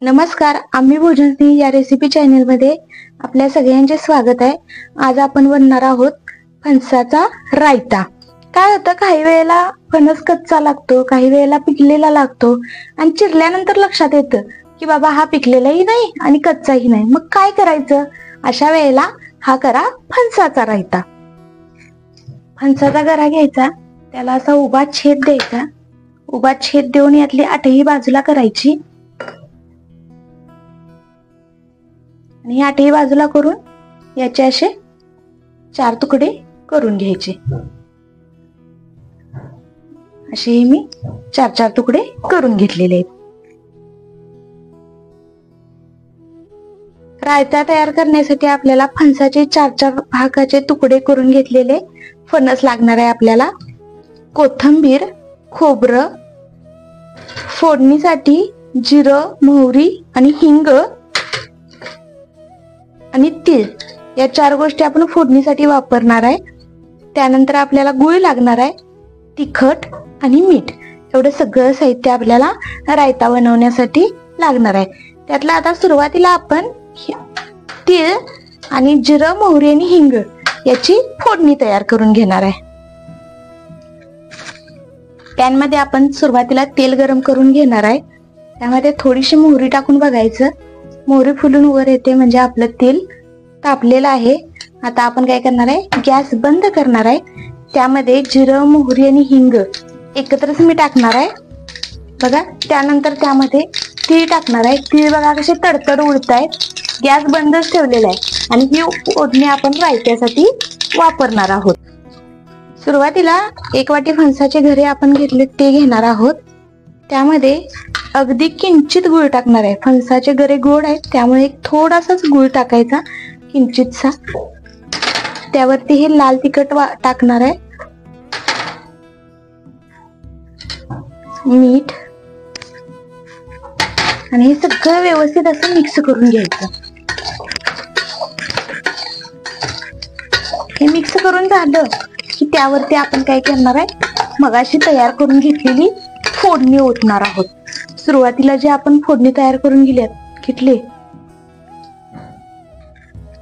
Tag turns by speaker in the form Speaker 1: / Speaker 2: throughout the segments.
Speaker 1: नमस्कार, आम्ही भोजनस्नेही या रेसिपी चॅनलमध्ये आपल्या सगळ्यांचे स्वागत आहे। आज आपण बनवणार आहोत फणसाचा रायता। काय होतं, काही वेळेला फणस कच्चा लागतो, काही वेळेला पिकलेला लागतो आणि चिरल्यानंतर लक्षात येतं की बाबा हा पिकलेलाही नाही आणि कच्चाही नाही। मग काय करायचं? अशा वेळेला हा करा फणसाचा रायता। फणसाचा गरा घ्यायचा, त्याला असा उभा छेद द्यायचा। उभा छेद देऊन यातली आठही बाजूला करायची आणि आठही बाजूला करून याचे असे 4 तुकडे करून घ्यायचे। असे मी 4 तुकडे करून घेतलेले आहेत। रायता तयार करण्यासाठी आपल्याला फणसाचे 4 भागाचे तुकडे करून घेतलेले फणस लागणार आहे। आपल्याला कोथिंबीर, खोबरं, फोडणीसाठी जिरं, मोहरी आणि हिंग आणि तीळ या 4 गोष्टी आपण फोडणीसाठी वापरणार आहे। त्यानंतर आपल्याला गूळ लागणार आहे, तिखट आणि मीठ। एवढं सगळं साहित्य आपल्याला रायता बनवण्यासाठी लागणार आहे। त्यातला आता सुरुवातीला आपण तीळ आणि जिरं, मोहरी आणि हिंग याची फोडणी तयार करून घेणार आहे। पॅन मध्ये आपण सुरुवातीला तेल गरम करून घेणार आहे। त्यामध्ये थोडीशी मोहरी टाकून बघायचं, मोहरी फुलून वर येते म्हणजे आपलं तेल तापलेलं आहे। आता आपण काय करणार आहे, गॅस बंद करणार आहे। त्यामध्ये जिरं, मोहरी आणि हिंग एकत्रच मी टाकणार आहे बघा। त्यानंतर त्यामध्ये तीळ टाकणार आहे। तीळ बघा कसे तडतड उडतायत। गॅस बंदच ठेवलेला आहे आणि ही फोडणी आपण रायत्यासाठी वापरणार आहोत। सुरुवातीला 1 वाटी फणसाचे गरे आपण घेतले ते घेणार आहोत। त्यामध्ये अगदी किंचित गूळ टाकणार आहे। फणसाचे गरे गोड आहेत त्यामुळे थोडासाच गूळ टाकायचा, किंचितसा। त्यावरती हे लाल तिखट टाकणार आहे, मीठ आणि हे सगळं व्यवस्थित असं मिक्स करून घ्यायचं। हे मिक्स करून झालं की त्यावरती आपण काय करणार आहे, मगाशी तयार करून घेतलेली फोडणी ओतणार आहोत। सुरुवातीला जे आपण फोडणी तयार करून घेतली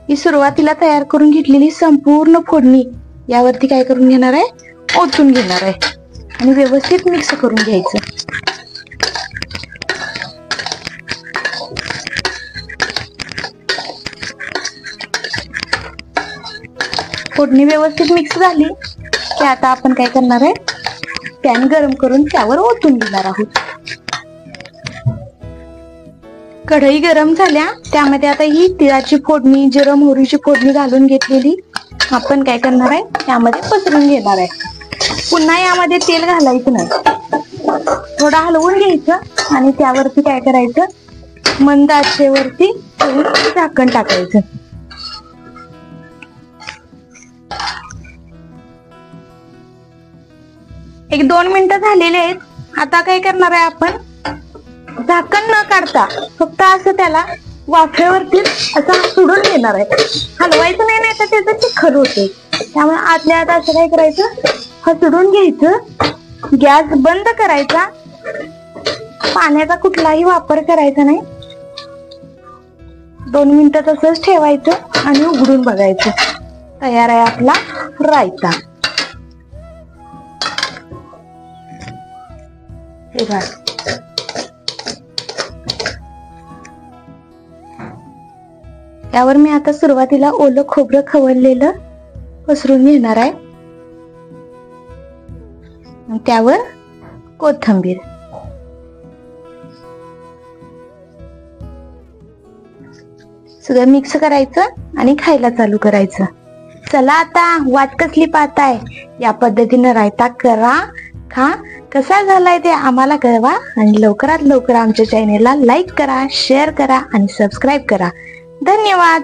Speaker 1: ही सुरुवातीला तयार करून घेतलेली संपूर्ण फोडणी यावरती काय करून घेणार आहे, ओतून घेणार आहे आणि व्यवस्थित मिक्स करून घ्यायचं। फोडणी व्यवस्थित मिक्स झाली की आता आपण काय करणार आहे, पॅन गरम करून त्यावर ओतून घेणार आहोत। कढई गरम झाल्या, त्यामध्ये आता ही तिळाची फोडणी, जिरं मोहरीची फोडणी घालून घेतलेली आपण काय करणार आहे, त्यामध्ये पसरून घेणार आहे। पुन्हा यामध्ये तेल घालायचं नाही, थोडं हलवून घ्यायचं आणि त्यावरती काय करायचं, मंद आचेवरती झाकण टाकायचं। एक 2 मिनिटं झालेले आहेत। आता काय करणार आहे, आपण झाकण न काढता फक्त असं त्याला वाफेवरती असं सुडून घेणार आहे। हलवायचं नाही, नाही तर त्याचं चिखल होते। त्यामुळे आतल्या आत असं काय करायचं, हसडून घ्यायचं। गॅस बंद करायचा, पाण्याचा कुठलाही वापर करायचा नाही। 2 मिनिटं तसंच ठेवायचं आणि उघडून बघायचं। तयार आहे आपला रायता। हे बघा, यावर मी आता सुरुवातीला ओलं खोबरं खवळलेलं पसरून घेणार आहे, त्यावर कोथिंबीर। सगळं मिक्स करायचं आणि खायला चालू करायचं। चला आता वाट कसली पाहताय, या पद्धतीने रायता करा, खा। कसा झालाय ते आम्हाला कळवा आणि लवकरात लवकर आमच्या चॅनेलला लाईक करा, शेअर करा आणि सबस्क्राईब करा। धन्यवाद।